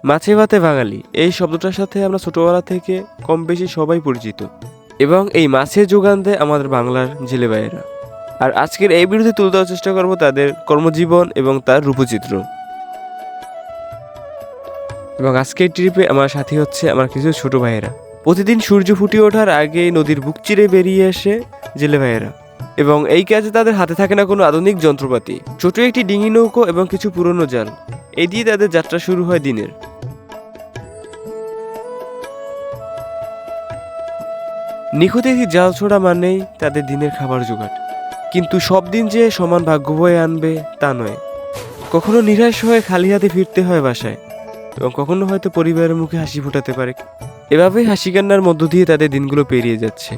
মাছে ভাতে বাঙালি এই শব্দটার সাথে আমরা ছোটবেলা থেকে কম বেশি সবাই পরিচিত এবং এই মাছের যোগান দেয় আমাদের বাংলার জেলে ভাইয়েরা। আর আজকের এই ভিডিওতে তুলে ধরার চেষ্টা করব তাদের কর্মজীবন এবং তার রূপচিত্র। এবং আজকের ট্রিপে আমার সাথী হচ্ছে আমার কিছু ছোট ভাইয়েরা। প্রতিদিন সূর্য ফুটে ওঠার আগেই নদীর বুক চিরে বেরিয়ে আসে জেলে ভাইয়েরা এবং এই কাজে তাদের হাতে থাকে না কোনো আধুনিক যন্ত্রপাতি, ছোট একটি ডিঙি নৌকো এবং কিছু পুরনো জাল। এই দিয়ে তাদের যাত্রা শুরু হয় দিনের। নিখুঁত একটি জাল ছোড়া মানেই তাদের দিনের খাবার জোগাড়। কিন্তু সব দিন যে সমান ভাগ্য বয়ে আনবে তা নয়। কখনো নিরাশ হয়ে খালি হাতে ফিরতে হয় বাসায় এবং কখনো হয়তো পরিবারের মুখে হাসি ফোটাতে পারে। এভাবেই হাসি কান্নার মধ্য দিয়ে তাদের দিনগুলো পেরিয়ে যাচ্ছে।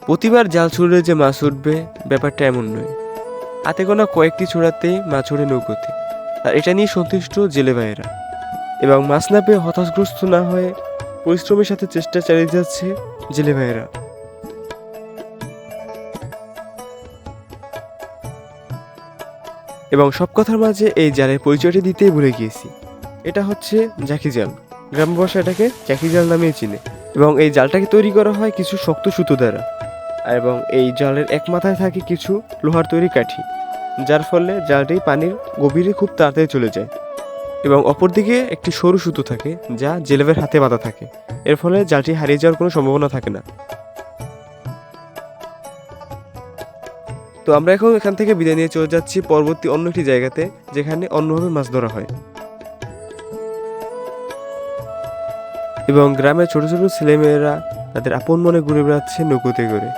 প্রতিবার জাল ছুড়লে যে মাছ উঠবে ব্যাপারটা এমন নয়। হাতে গোনা কয়েকটি ছোড়াতেই মাছ ওঠে নৌকোতে, আর এটা নিয়ে সন্তুষ্ট জেলে ভাইয়েরা। এবং মাছ না পেয়ে হতাশগ্রস্ত না হয়ে পরিশ্রমের সাথে চেষ্টা চালিয়ে যাচ্ছে জেলে ভাইয়েরা। এবং সব কথার মাঝে এই জালের পরিচয়টি দিতেই ভুলে গিয়েছি। এটা হচ্ছে জাকি জাল। গ্রাম ভাষা এটাকে জাকি জাল নামেই চিনে। এবং এই জালটাকে তৈরি করা হয় কিছু শক্ত সুতো দ্বারা, এবং এই জালের এক মাথায় থাকে কিছু লোহার তৈরি কাঠি, যার ফলে জালটি পানির গভীরে খুব তাড়াতাড়ি চলে যায়। এবং অপরদিকে একটি সরু সুতো থাকে যা জেলেবের হাতে বাঁধা থাকে, এর ফলে জালটি হারিয়ে যাওয়ার কোনো সম্ভাবনা থাকে না। তো আমরা এখন এখান থেকে বিদায় নিয়ে চলে যাচ্ছি পরবর্তী অন্য একটি জায়গাতে, যেখানে অন্যভাবে মাছ ধরা হয়। এবং গ্রামের ছোট ছোট ছেলেমেয়েরা তাদের আপন মনে ঘুরে বেড়াচ্ছে নৌকোতে করে।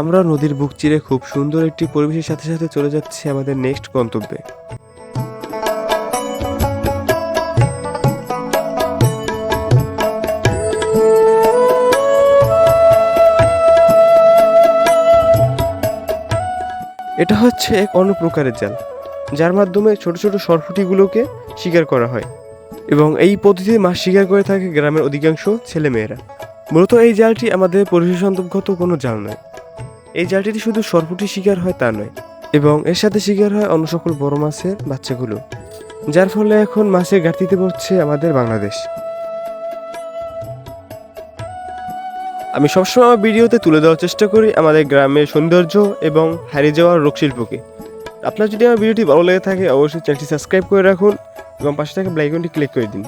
আমরা নদীর বুক চিরে খুব সুন্দর একটি পরিবেশের সাথে সাথে চলে যাচ্ছি আমাদের নেক্সট গন্তব্যে। এটা হচ্ছে এক অন্য প্রকারের জাল, যার মাধ্যমে ছোট ছোট সরপুঁটিগুলোকে শিকার করা হয়। এবং এই পদ্ধতিতে মাছ শিকার করে থাকে গ্রামের অধিকাংশ ছেলেমেয়েরা। মূলত এই জালটি আমাদের পরিবেশ বান্ধবগত কোনো জাল নয়। এই জালটিতে শুধু সরপুঁটি শিকার হয় তা নয়, এবং এর সাথে শিকার হয় অন্য সকল বড় মাছের বাচ্চাগুলো, যার ফলে এখন মাছের ঘাটতিতে পড়ছে আমাদের বাংলাদেশ। আমি সবসময় আমার ভিডিওতে তুলে দেওয়ার চেষ্টা করি আমাদের গ্রামের সৌন্দর্য এবং হারিয়ে যাওয়ার লোকশিল্পকে। আপনার যদি আমার ভিডিওটি ভালো লেগে থাকে অবশ্যই চ্যানেলটি সাবস্ক্রাইব করে রাখুন এবং পাশে থাকা বেল আইকনটি ক্লিক করে দিন।